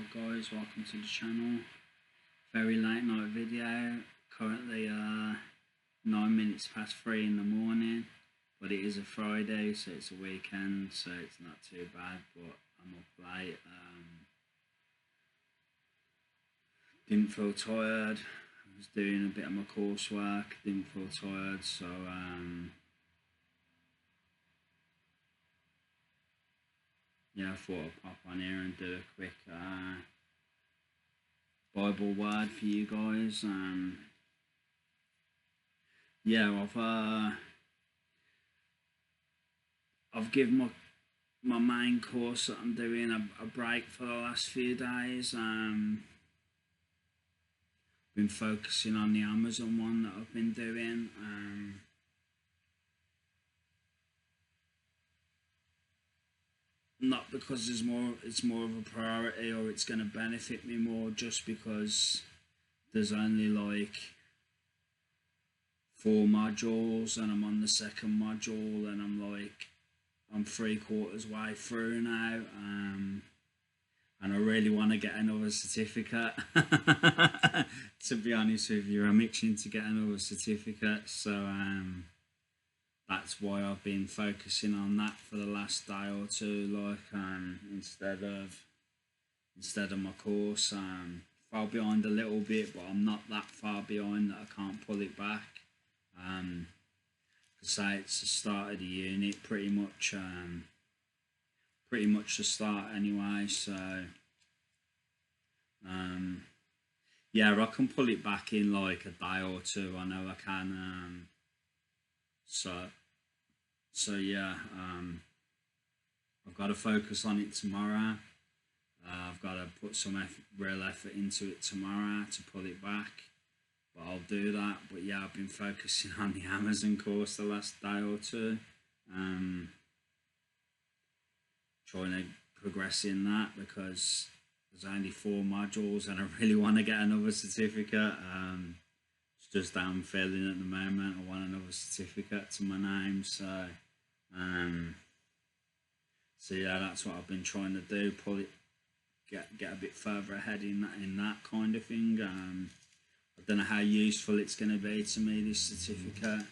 up guys, welcome to the channel. Very late night video, currently 9 minutes past 3 in the morning, but it is a Friday, so it's a weekend, so it's not too bad, but I'm up late. Didn't feel tired, I was doing a bit of my coursework, didn't feel tired, so yeah, I thought I'd pop on here and do a quick Bible word for you guys. Yeah, I've given my main course that I'm doing a break for the last few days. Been focusing on the Amazon one that I've been doing. Not because it's more of a priority or it's going to benefit me more, just because there's only like 4 modules and I'm on the second module and I'm 3/4 way through now, and I really want to get another certificate. To be honest with you, I'm itching to get another certificate, so that's why I've been focusing on that for the last day or two, like instead of my course. Fell behind a little bit, but I'm not that far behind that I can't pull it back. Say it's the start of the unit, pretty much the start anyway, so yeah, I can pull it back in like a day or two, I know I can. So yeah, I've got to focus on it tomorrow. I've got to put some real effort into it tomorrow to pull it back, but I'll do that. But yeah, I've been focusing on the Amazon course the last day or two, trying to progress in that, because there's only 4 modules and I really want to get another certificate. It's just that I'm feeling at the moment I want another certificate to my name, so yeah, that's what I've been trying to do, get a bit further ahead in that kind of thing. I don't know how useful it's going to be to me, this certificate.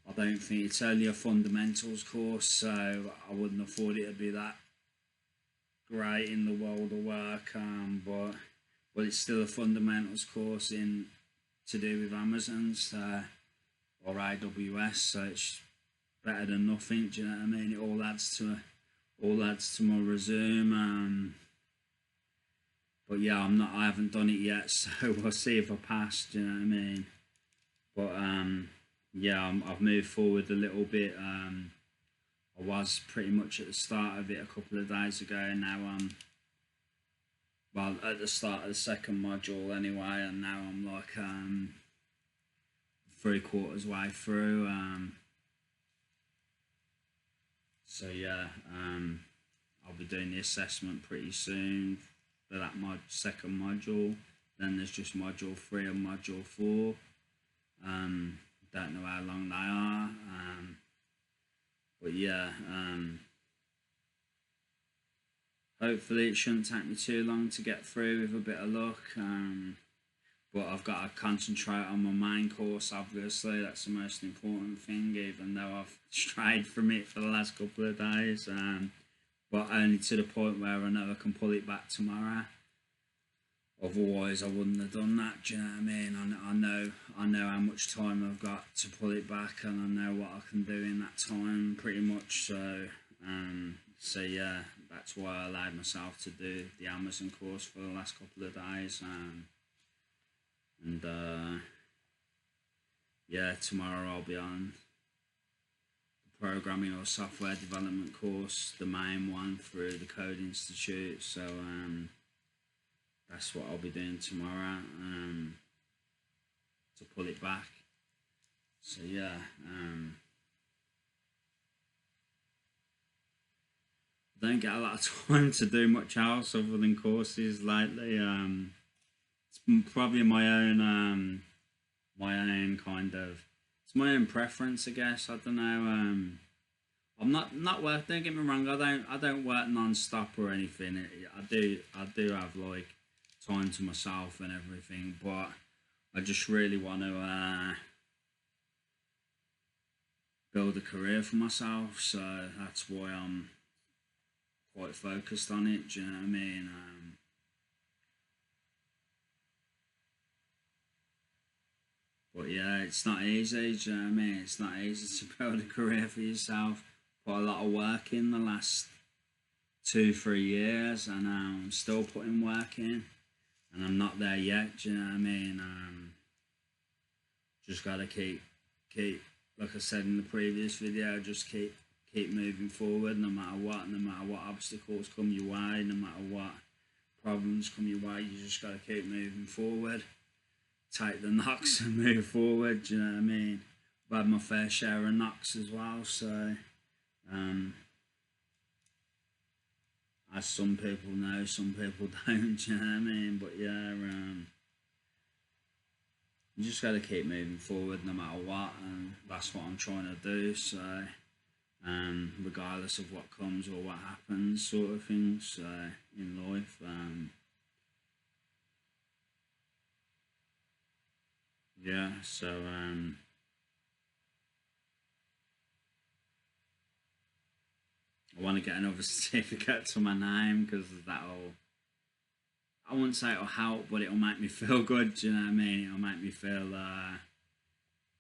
I don't think it's only a fundamentals course, so I wouldn't have thought it'd be that great in the world of work, but it's still a fundamentals course to do with Amazon, so, or AWS, so it's better than nothing. Do you know what I mean? It all adds to my resume. But yeah, I haven't done it yet, so we'll see if I pass. Do you know what I mean? But yeah, I've moved forward a little bit. I was pretty much at the start of it a couple of days ago, and now I'm, well, at the start of the second module anyway, and now I'm like 3/4 way through. So yeah, I'll be doing the assessment pretty soon for that second module. Then there's just module 3 and module 4. Don't know how long they are, but yeah, hopefully it shouldn't take me too long to get through with a bit of luck. But I've got to concentrate on my main course, obviously. That's the most important thing, even though I've strayed from it for the last couple of days, but only to the point where I know I can pull it back tomorrow. Otherwise I wouldn't have done that. Do you know what I mean? I know how much time I've got to pull it back, and I know what I can do in that time, pretty much. So yeah, that's why I allowed myself to do the Amazon course for the last couple of days. Yeah, tomorrow I'll be on the programming or software development course, the main one through the Code Institute. So that's what I'll be doing tomorrow, to pull it back. So yeah, I don't get a lot of time to do much else other than courses lately. It's probably my own kind of, it's my own preference, I guess. I don't know. I'm not work. Don't get me wrong. I don't work non-stop or anything. I do have like time to myself and everything, but I just really want to build a career for myself. So that's why I'm quite focused on it. Do you know what I mean? But yeah, it's not easy. Do you know what I mean? It's not easy to build a career for yourself. Put a lot of work in the last 2 3 years, and I'm still putting work in, and I'm not there yet. Do you know what I mean? Just gotta keep like I said in the previous video, just keep moving forward no matter what, no matter what obstacles come your way, no matter what problems come your way. You just gotta keep moving forward, take the knocks and move forward. Do you know what I mean? I've had my fair share of knocks as well, so um, as some people know, some people don't. Do you know what I mean? But yeah, you just got to keep moving forward no matter what, and that's what I'm trying to do. So, regardless of what comes or what happens, sort of thing. So in life, yeah. So I want to get another certificate to my name because that'll. I wouldn't say it'll help, but it'll make me feel good. Do you know what I mean? It'll make me feel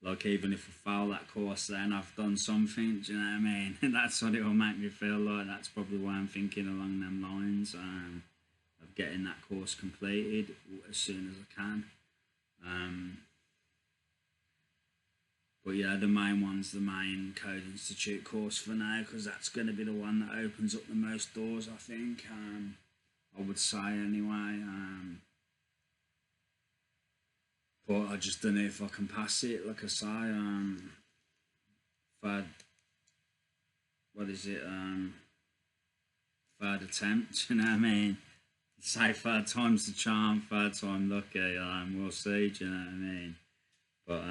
like even if I fail that course, then I've done something. Do you know what I mean? That's what it'll make me feel like. That's probably why I'm thinking along them lines of getting that course completed as soon as I can. But yeah, the main one's the main Code Institute course for now, because that's going to be the one that opens up the most doors, I think. I would say anyway. But I just don't know if I can pass it. Like I say, third, what is it? Third attempt. You know what I mean? Say third time's the charm, third time lucky. We'll see. Do you know what I mean? But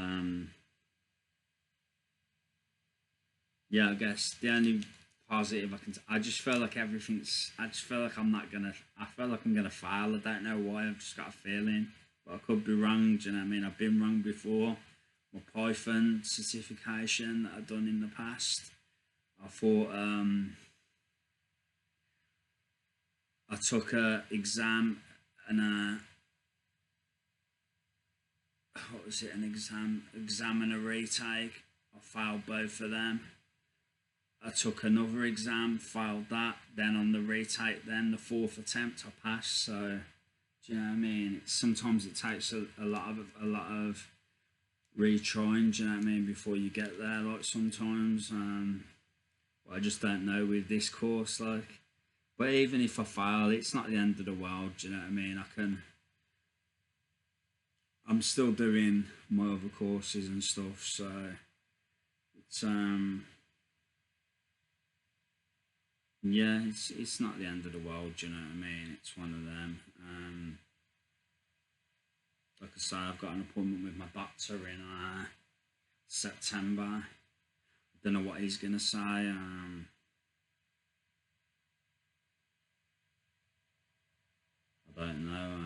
yeah, I guess the only positive I just feel like everything's. I just feel like I'm not gonna. I feel like I'm gonna fail. I don't know why. I've just got a feeling, but I could be wrong. Do you know what I mean? I've been wrong before. My Python certification that I've done in the past, I thought I took a exam and what was it? An exam and a retake. I failed both of them. I took another exam, failed that. Then on the retake, then the fourth attempt, I passed. So, do you know what I mean? Sometimes it takes a lot of retrying. Do you know what I mean? Before you get there, like sometimes. But I just don't know with this course, like. But even if I fail, it's not the end of the world. Do you know what I mean? I'm still doing my other courses and stuff, so it's yeah, it's not the end of the world. Do you know what I mean? It's one of them. Like I say, I've got an appointment with my doctor in September. I don't know what he's gonna say. I don't know.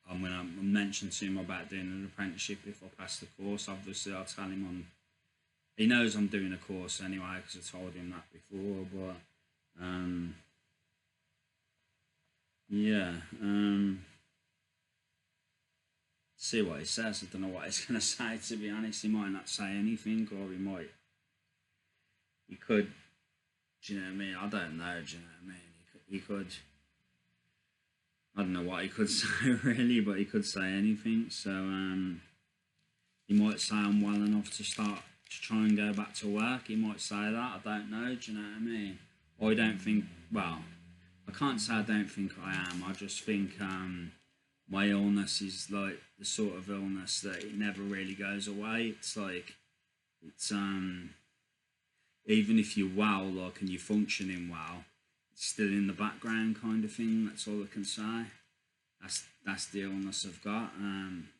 I'm gonna mention to him about doing an apprenticeship if I pass the course. Obviously, I'll tell him on. He knows I'm doing a course anyway because I told him that before. But yeah. See what he says. I don't know what he's gonna say. To be honest, he might not say anything, or he might. He could. Do you know what I mean? I don't know. Do you know what I mean? He could. I don't know what he could say really, but he could say anything. So he might say I'm well enough to start to try and go back to work. He might say that. I don't know. Do you know what I mean? I don't think. Well, I can't say I don't think I am. I just think my illness is like the sort of illness that it never really goes away. It's like it's even if you're well, like, and you're functioning well, it's still in the background kind of thing. That's all I can say. That's the illness I've got.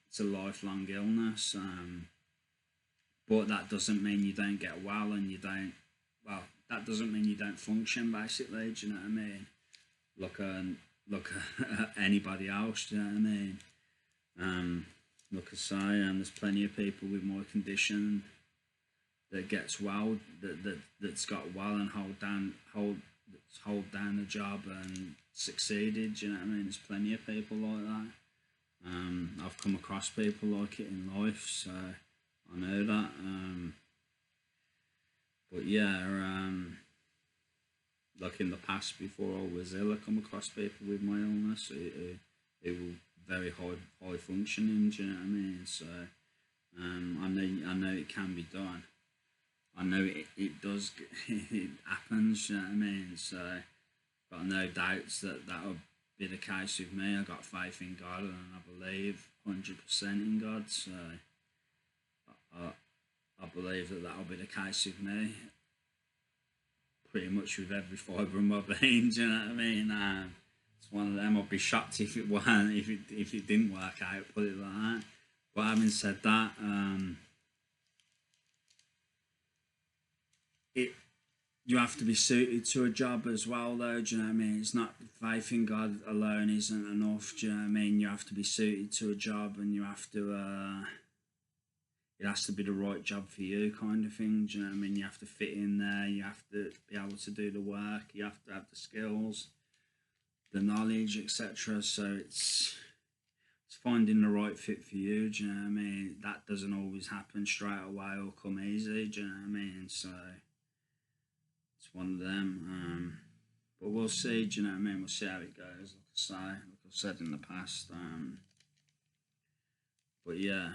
It's a lifelong illness. But that doesn't mean you don't get well and you don't. Well, that doesn't mean you don't function. Basically, do you know what I mean? Look, look at anybody else. Do you know what I mean? Like I say, there's plenty of people with my condition that gets well, that's got well and hold down the job and succeeded. Do you know what I mean? There's plenty of people like that. I've come across people like it in life, so I know that. But yeah, like in the past before I was ill, I come across people with my illness who were very high functioning. Do you know what I mean? So I know it can be done. I know it does. It happens. You know what I mean? So got no doubts that that'll be the case with me. I got faith in God and I believe 100% in God. So I believe that that'll be the case with me. Pretty much with every fibre of my being. Do you know what I mean? It's one of them. I'd be shocked if it weren't. If it didn't work out. Put it like that. But having said that, you have to be suited to a job as well, though. Do you know what I mean? It's not faith in God alone isn't enough. Do you know what I mean? You have to be suited to a job, and you have to. It has to be the right job for you, kind of thing. Do you know what I mean? You have to fit in there. You have to be able to do the work. You have to have the skills, the knowledge, etc. So it's finding the right fit for you. Do you know what I mean? That doesn't always happen straight away or come easy. Do you know what I mean? So it's one of them. But we'll see. Do you know what I mean? We'll see how it goes. Like I've said in the past. But yeah.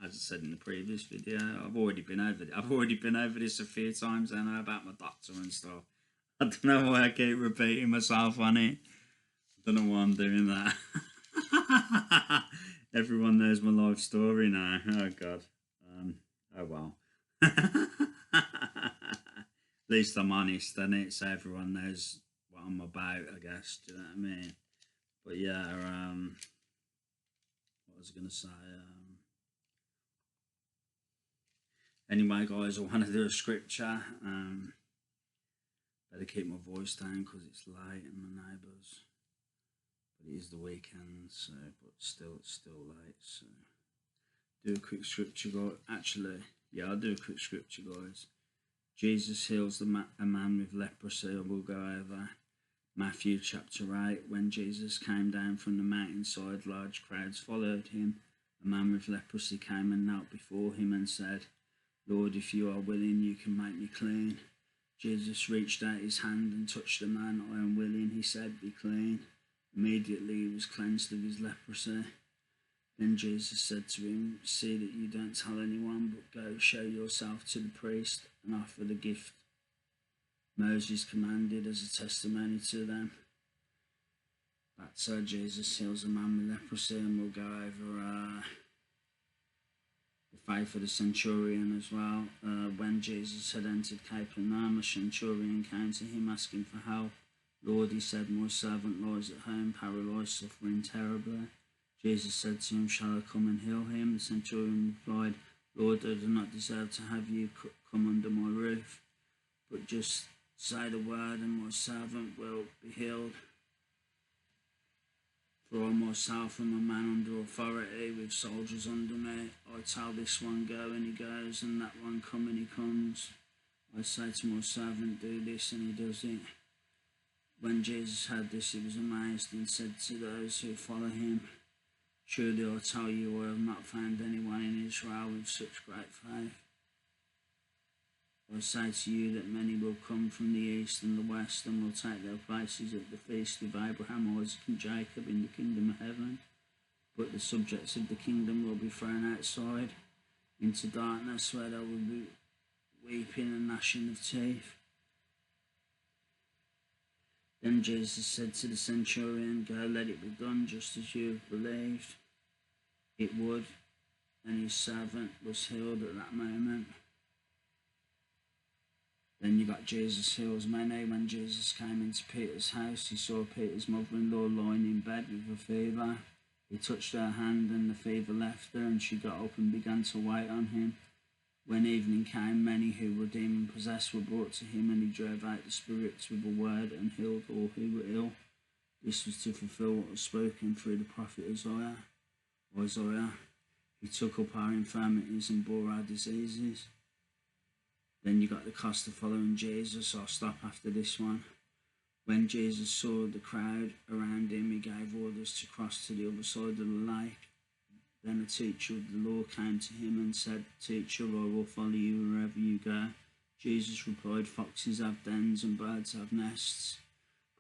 As I said in the previous video, I've already been over this a few times. I know about my doctor and stuff. I don't know why I keep repeating myself on it. I don't know why I'm doing that. Everyone knows my life story now. Oh God. Oh well. At least I'm honest, and it so everyone knows what I'm about, I guess. Do you know what I mean? But yeah, what was I gonna say? Anyway, guys, I want to do a scripture. Better keep my voice down because it's late and my neighbours. But it is the weekend, so it's still late. So do a quick scripture, guys. Actually, yeah, I'll do a quick scripture, guys. Jesus heals a man with leprosy. We'll go over Matthew chapter 8. When Jesus came down from the mountainside, large crowds followed him. A man with leprosy came and knelt before him and said, Lord, if you are willing, you can make me clean. Jesus reached out his hand and touched the man. I am willing, he said, be clean. Immediately he was cleansed of his leprosy. Then Jesus said to him, see that you don't tell anyone, but go show yourself to the priest and offer the gift Moses commanded as a testimony to them. That's how Jesus heals a man with leprosy, and we'll go over the faith of the centurion as well. When Jesus had entered Capernaum, a centurion came to him asking for help. Lord, he said, my servant lies at home, paralysed, suffering terribly. Jesus said to him, shall I come and heal him? The centurion replied, Lord, I do not deserve to have you come under my roof, but just say the word and my servant will be healed. For I myself am a man under authority with soldiers under me. I tell this one go and he goes, and that one come and he comes. I say to my servant do this and he does it. When Jesus heard this, he was amazed and said to those who follow him, truly I tell you, I have not found anyone in Israel with such great faith. I say to you that many will come from the east and the west and will take their places at the feast of Abraham, Isaac and Jacob in the kingdom of heaven. But the subjects of the kingdom will be thrown outside into darkness, where there will be weeping and gnashing of teeth. Then Jesus said to the centurion, go, let it be done just as you have believed. It would, and his servant was healed at that moment. Then you got Jesus heals many. When Jesus came into Peter's house, he saw Peter's mother-in-law lying in bed with a fever. He touched her hand and the fever left her, and she got up and began to wait on him. When evening came, many who were demon possessed were brought to him, and he drove out the spirits with a word and healed all who were ill. This was to fulfill what was spoken through the prophet Isaiah. He took up our infirmities and bore our diseases. Then you got the cost of following Jesus, so I'll stop after this one. When Jesus saw the crowd around him, he gave orders to cross to the other side of the lake. Then a teacher of the law came to him and said, "Teacher, I will follow you wherever you go." Jesus replied, "Foxes have dens and birds have nests,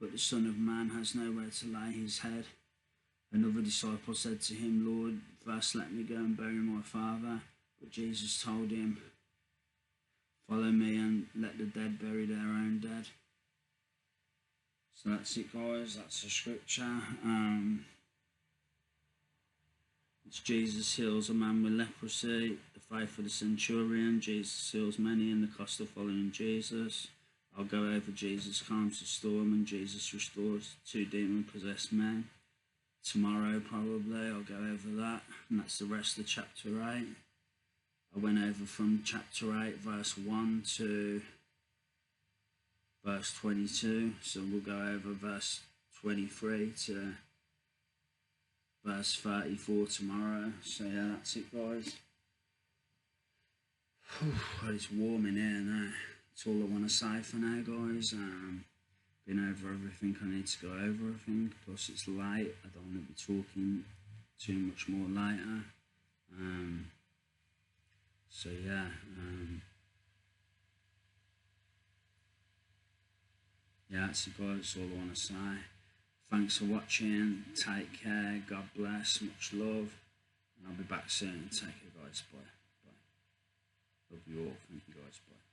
but the Son of Man has nowhere to lay his head." Another disciple said to him, "Lord, first let me go and bury my father." But Jesus told him, "Follow me and let the dead bury their own dead." So that's it, guys. That's the scripture. It's Jesus heals a man with leprosy, the faith of the centurion. Jesus heals many, and the cost of following Jesus. I'll go over Jesus calms the storm, and Jesus restores 2 demon-possessed men. Tomorrow, probably, I'll go over that, and that's the rest of chapter 8. I went over from chapter 8, verse 1 to verse 22, so we'll go over verse 23 to verse 34 tomorrow. So yeah, that's it, guys. Well, it's warm in here now. That's all I want to say for now, guys. Been over everything I need to go over, I think. Plus it's late, I don't want to be talking too much more later. So yeah, yeah, that's it, guys. That's all I want to say. Thanks for watching. Take care. God bless. Much love. And I'll be back soon. Take care, guys. Bye. Bye. Love you all. Thank you, guys. Bye.